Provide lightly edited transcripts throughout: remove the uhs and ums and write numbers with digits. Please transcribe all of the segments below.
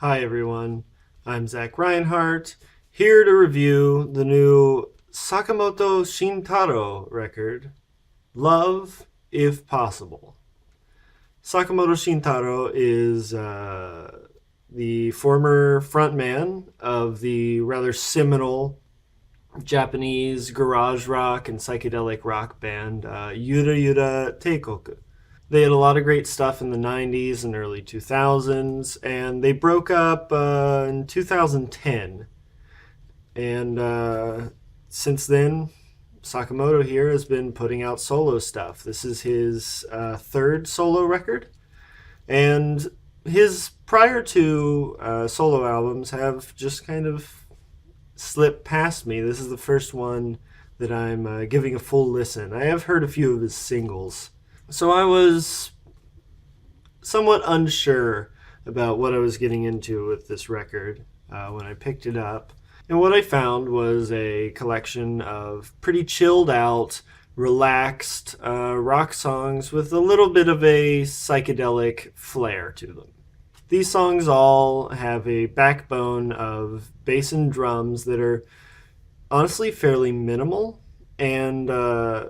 Hi everyone, I'm Zach Reinhardt, here to review the new Sakamoto Shintaro record, Love If Possible. Sakamoto Shintaro is the former frontman of the rather seminal Japanese garage rock and psychedelic rock band Yura Yura Teikoku. They had a lot of great stuff in the 90s and early 2000s, and they broke up in 2010. And since then, Sakamoto here has been putting out solo stuff. This is his third solo record, and his prior two solo albums have just kind of slipped past me. This is the first one that I'm giving a full listen. I have heard a few of his singles. So I was somewhat unsure about what I was getting into with this record when I picked it up. And what I found was a collection of pretty chilled out, relaxed rock songs with a little bit of a psychedelic flair to them. These songs all have a backbone of bass and drums that are honestly fairly minimal and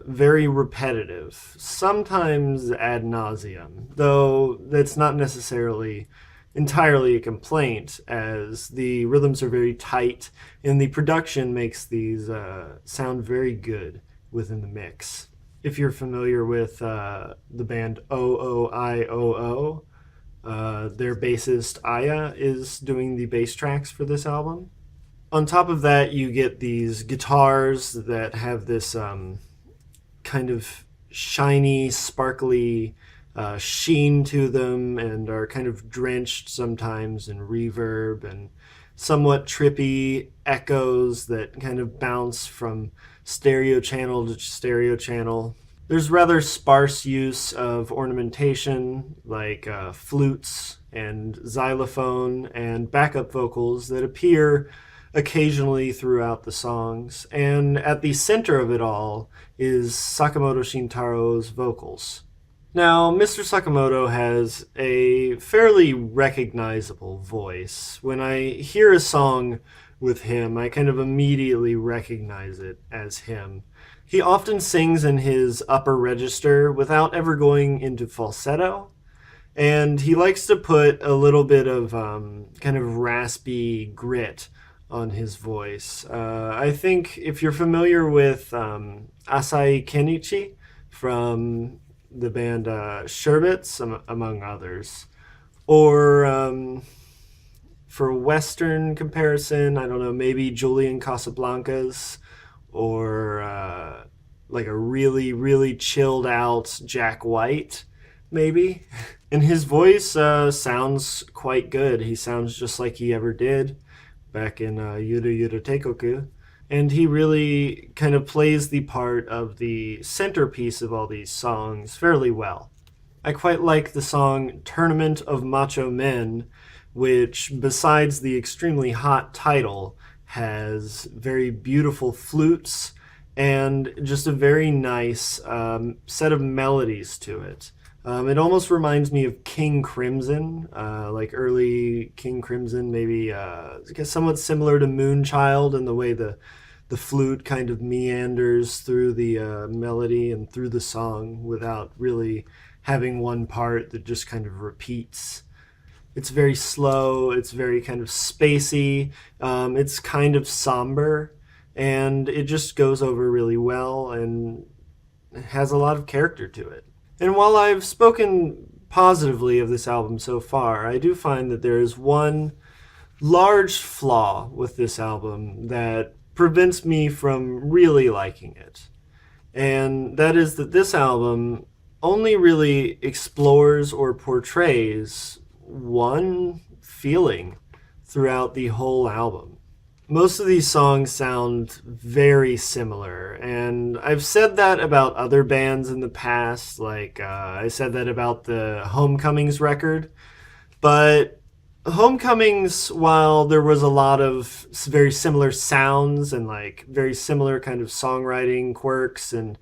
very repetitive, sometimes ad nauseum, though that's not necessarily entirely a complaint, as the rhythms are very tight and the production makes these sound very good within the mix. If you're familiar with the band OOIOO, their bassist Aya is doing the bass tracks for this album. On top of that, you get these guitars that have this kind of shiny, sparkly sheen to them and are kind of drenched sometimes in reverb and somewhat trippy echoes that kind of bounce from stereo channel to stereo channel. There's rather sparse use of ornamentation like flutes and xylophone and backup vocals that appear occasionally throughout the songs. And at the center of it all is Sakamoto Shintaro's vocals. Now, Mr. Sakamoto has a fairly recognizable voice. When I hear a song with him, I kind of immediately recognize it as him. He often sings in his upper register without ever going into falsetto, and he likes to put a little bit of kind of raspy grit on his voice. I think if you're familiar with Asai Kenichi from the band Sherbets, among others, or for Western comparison, I don't know, maybe Julian Casablancas, or like a really, really chilled out Jack White, maybe. And his voice sounds quite good. He sounds just like he ever did back in Yuru Yuru Teikoku. And he really kind of plays the part of the centerpiece of all these songs fairly well. I quite like the song Tournament of Macho Men, which, besides the extremely hot title, has very beautiful flutes and just a very nice set of melodies to it. It almost reminds me of King Crimson, like early King Crimson, maybe somewhat similar to Moonchild in the way the flute kind of meanders through the melody and through the song without really having one part that just kind of repeats. It's very slow, it's very kind of spacey, it's kind of somber, and it just goes over really well and has a lot of character to it. And while I've spoken positively of this album so far, I do find that there is one large flaw with this album that prevents me from really liking it. And that is that this album only really explores or portrays one feeling throughout the whole album. Most of these songs sound very similar, and I've said that about other bands in the past, like I said that about the Homecomings record, but Homecomings, while there was a lot of very similar sounds and like very similar kind of songwriting quirks and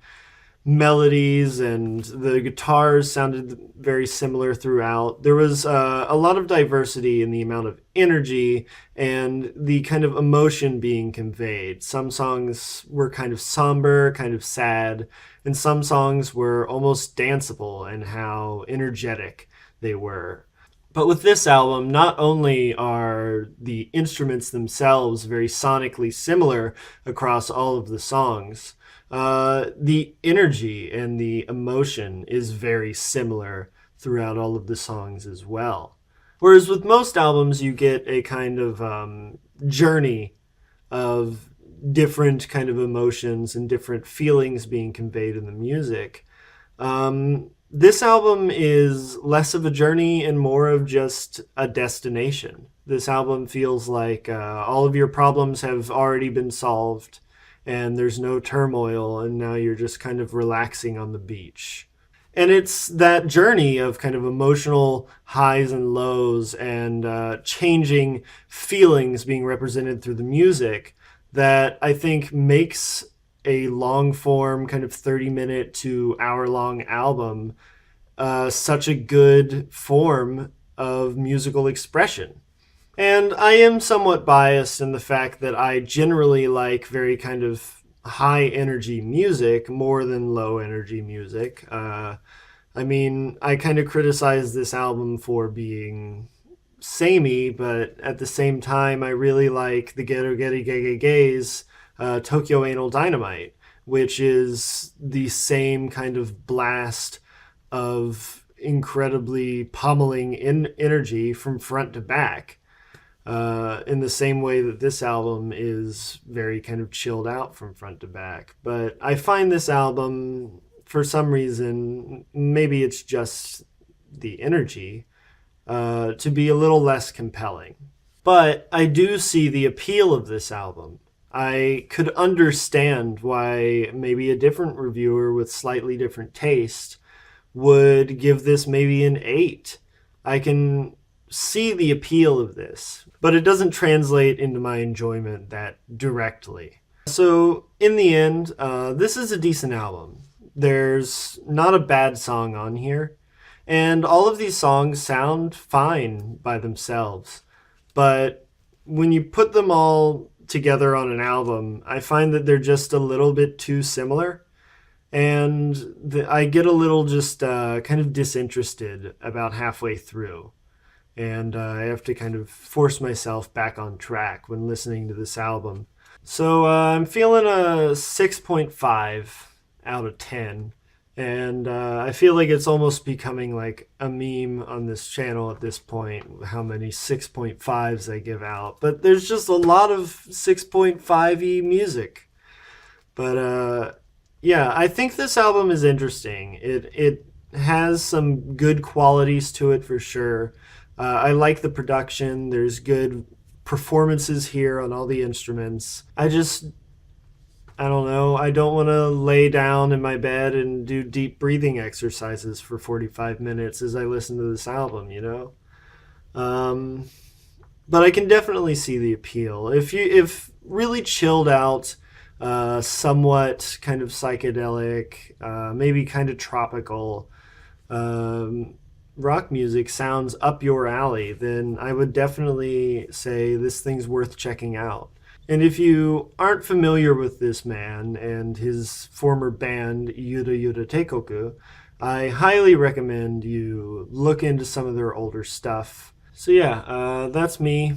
melodies, and the guitars sounded very similar throughout. There was a lot of diversity in the amount of energy and the kind of emotion being conveyed. Some songs were kind of somber, kind of sad, and some songs were almost danceable in how energetic they were. But with this album, not only are the instruments themselves very sonically similar across all of the songs, the energy and the emotion is very similar throughout all of the songs as well. Whereas with most albums, you get a kind of journey of different kind of emotions and different feelings being conveyed in the music. This album is less of a journey and more of just a destination. This album feels like all of your problems have already been solved and there's no turmoil, and now you're just kind of relaxing on the beach. And it's that journey of kind of emotional highs and lows and changing feelings being represented through the music that I think makes a long form, kind of 30-minute to hour long album such a good form of musical expression. And I am somewhat biased in the fact that I generally like very kind of high energy music more than low energy music. I mean, I kind of criticize this album for being samey, but at the same time, I really like the Ghetto Getty Gay Gays Tokyo Anal Dynamite, which is the same kind of blast of incredibly pummeling energy from front to back. In the same way that this album is very kind of chilled out from front to back. But I find this album, for some reason, maybe it's just the energy, to be a little less compelling. But I do see the appeal of this album. I could understand why maybe a different reviewer with slightly different taste would give this maybe an 8. I can see the appeal of this, but it doesn't translate into my enjoyment that directly. So, in the end, this is a decent album. There's not a bad song on here, and all of these songs sound fine by themselves. But when you put them all together on an album, I find that they're just a little bit too similar. And I get a little just kind of disinterested about halfway through. And I have to kind of force myself back on track when listening to this album. So I'm feeling a 6.5 out of 10. And I feel like it's almost becoming like a meme on this channel at this point, how many 6.5s I give out. But there's just a lot of 6.5y music. But yeah, I think this album is interesting. It has some good qualities to it for sure. I like the production. There's good performances here on all the instruments. I don't know. I don't want to lay down in my bed and do deep breathing exercises for 45 minutes as I listen to this album, you know? But I can definitely see the appeal. If really chilled out, somewhat kind of psychedelic, maybe kind of tropical, rock music sounds up your alley, then I would definitely say this thing's worth checking out. And if you aren't familiar with this man and his former band, Yura Yura Teikoku, I highly recommend you look into some of their older stuff. So yeah, that's me.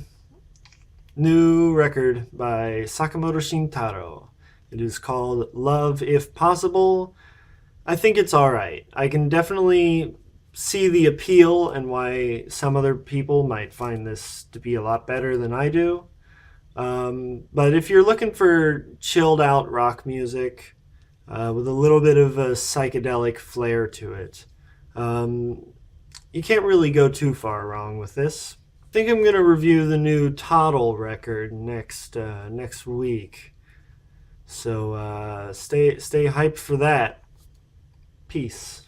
New record by Sakamoto Shintaro. It is called Love If Possible. I think it's alright. I can definitely see the appeal and why some other people might find this to be a lot better than I do. But if you're looking for chilled out rock music with a little bit of a psychedelic flair to it, you can't really go too far wrong with this. I think I'm going to review the new Toddle record next week. So stay hyped for that. Peace.